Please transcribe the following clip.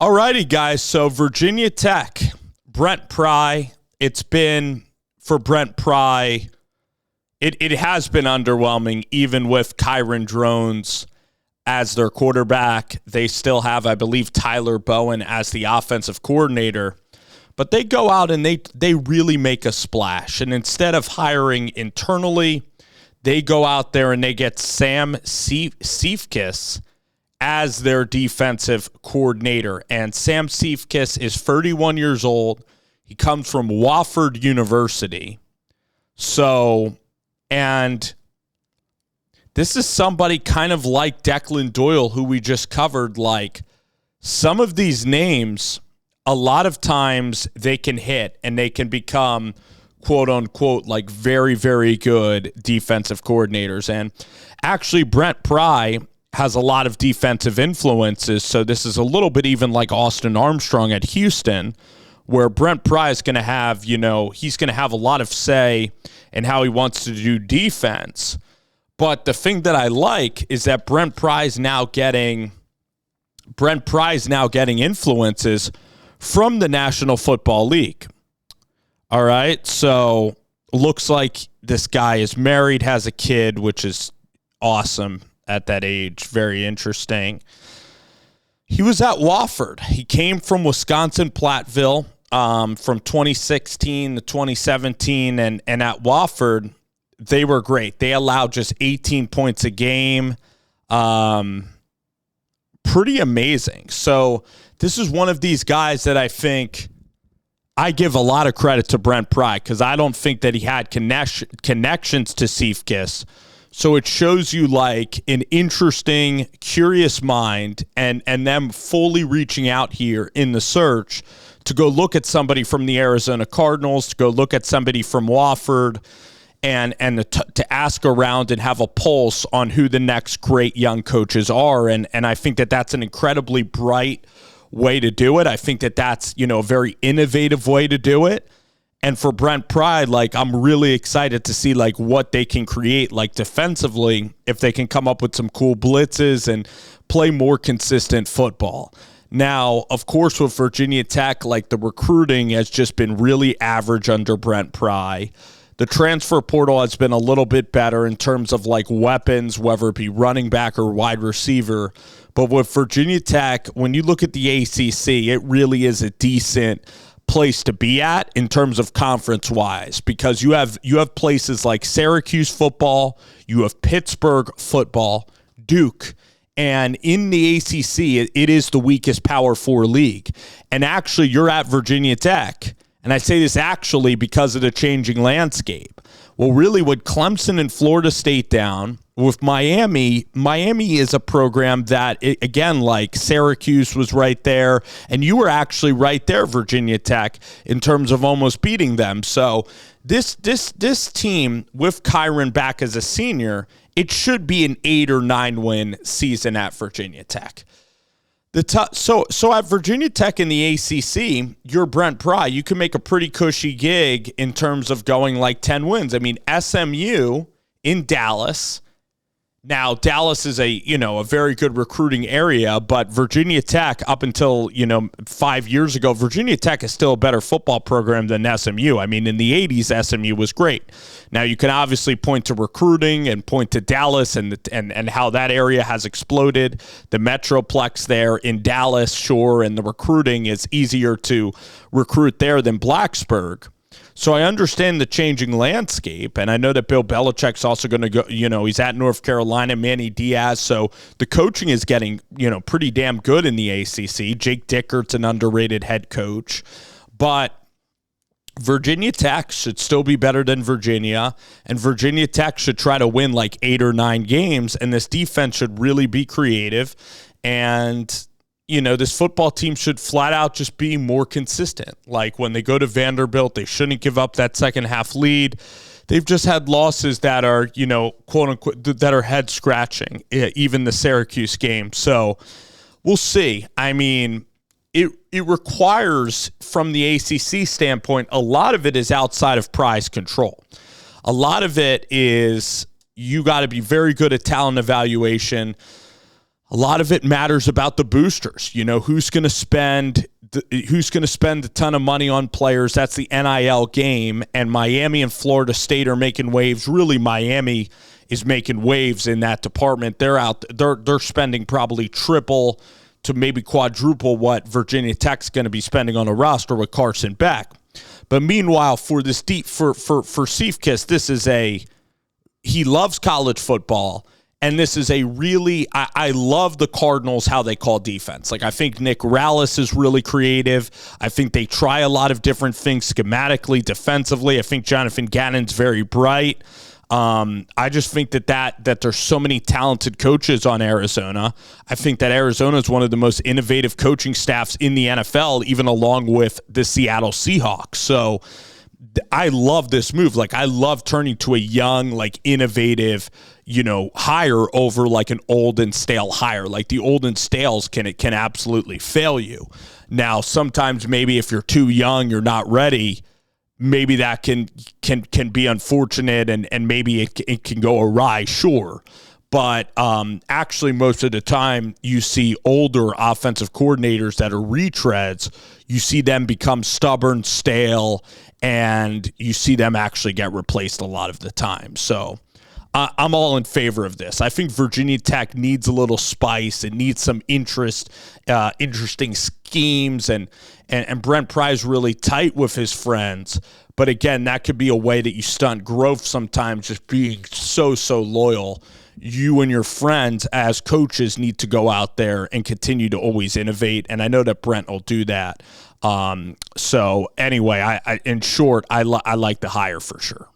All righty, guys. So Virginia Tech, Brent Pry. It's been, for Brent Pry, it has been underwhelming, even with Kyron Drones as their quarterback. They still have, I believe, Tyler Bowen as the offensive coordinator. But they go out and they really make a splash. And instead of hiring internally, they go out there and they get Sam Siefkes as their defensive coordinator. And Sam Siefkes is 31 years old. He comes from Wofford University. So, and this is somebody kind of like Declan Doyle, who we just covered. Like, some of these names, a lot of times they can hit and they can become, quote unquote, like very, very good defensive coordinators. And actually, Brent Pry has a lot of defensive influences. So this is a little bit even like Austin Armstrong at Houston, where Brent Pry is going to have, he's going to have a lot of say in how he wants to do defense. But the thing that I like is that Brent Pry is now getting influences from the National Football League. All right. So looks like this guy is married, has a kid, which is awesome at that age. Very interesting. He was at Wofford. He came from Wisconsin Platteville from 2016 to 2017. And at Wofford, they were great. They allowed just 18 points a game. Pretty amazing. So this is one of these guys that I think I give a lot of credit to Brent Pry, because I don't think that he had connections to Siefkes. So it shows you like an interesting, curious mind and them fully reaching out here in the search to go look at somebody from the Arizona Cardinals, to go look at somebody from Wofford, and to ask around and have a pulse on who the next great young coaches are. And I think that that's an incredibly bright way to do it. I think that that's, a very innovative way to do it. And for Brent Pry, like, I'm really excited to see like what they can create, like defensively, if they can come up with some cool blitzes and play more consistent football. Now, of course, with Virginia Tech, like, the recruiting has just been really average under Brent Pry. The transfer portal has been a little bit better in terms of like weapons, whether it be running back or wide receiver. But with Virginia Tech, when you look at the ACC, it really is a decent place to be at in terms of conference-wise, because you have places like Syracuse football, you have Pittsburgh football, Duke, and in the ACC, it is the weakest Power 4 league. And actually, you're at Virginia Tech, and I say this actually because of the changing landscape. Well, really, with Clemson and Florida State down, with Miami is a program that, again, like Syracuse was right there, and you were actually right there, Virginia Tech, in terms of almost beating them. So this team, with Kyron back as a senior, it should be an 8 or 9 win season at Virginia Tech. So at Virginia Tech in the ACC, you're Brent Pry. You can make a pretty cushy gig in terms of going like 10 wins. I mean, SMU in Dallas. Now, Dallas is a very good recruiting area, but Virginia Tech, up until, 5 years ago, Virginia Tech is still a better football program than SMU. I mean, in the 80s, SMU was great. Now, you can obviously point to recruiting and point to Dallas and how that area has exploded. The Metroplex there in Dallas, sure, and the recruiting is easier to recruit there than Blacksburg. So I understand the changing landscape, and I know that Bill Belichick's also going to go, he's at North Carolina, Manny Diaz, so the coaching is getting, pretty damn good in the ACC. Jake Dickert's an underrated head coach, but Virginia Tech should still be better than Virginia, and Virginia Tech should try to win like 8 or 9 games, and this defense should really be creative, and this football team should flat out just be more consistent. Like, when they go to Vanderbilt, they shouldn't give up that second half lead. They've just had losses that are, quote unquote, that are head scratching, even the Syracuse game. So we'll see. I mean, it requires, from the ACC standpoint, a lot of it is outside of Pry's control. A lot of it is you got to be very good at talent evaluation. A lot of it matters about the boosters. You know, who's going to spend a ton of money on players? That's the NIL game. And Miami and Florida State are making waves. Really, Miami is making waves in that department. They're spending probably triple to maybe quadruple what Virginia Tech's going to be spending on a roster with Carson Beck. But meanwhile, for Siefkes, he loves college football. And this is I love the Cardinals, how they call defense. Like, I think Nick Rallis is really creative. I think they try a lot of different things schematically, defensively. I think Jonathan Gannon's very bright. I just think that there's so many talented coaches on Arizona. I think that Arizona is one of the most innovative coaching staffs in the NFL, even along with the Seattle Seahawks. So I love this move. Like, I love turning to a young, like, innovative, hire over like an old and stale hire. Like, the old and stales can absolutely fail you. Now, sometimes maybe if you're too young, you're not ready, maybe that can be unfortunate and maybe it can go awry, sure. But actually, most of the time, you see older offensive coordinators that are retreads. You see them become stubborn, stale, and you see them actually get replaced a lot of the time. So I'm all in favor of this. I think Virginia Tech needs a little spice. It needs some interesting schemes, and Brent Pry's really tight with his friends. But again, that could be a way that you stunt growth sometimes, just being so loyal. You and your friends as coaches need to go out there and continue to always innovate. And I know that Brent will do that. So anyway, in short, I like the hire for sure.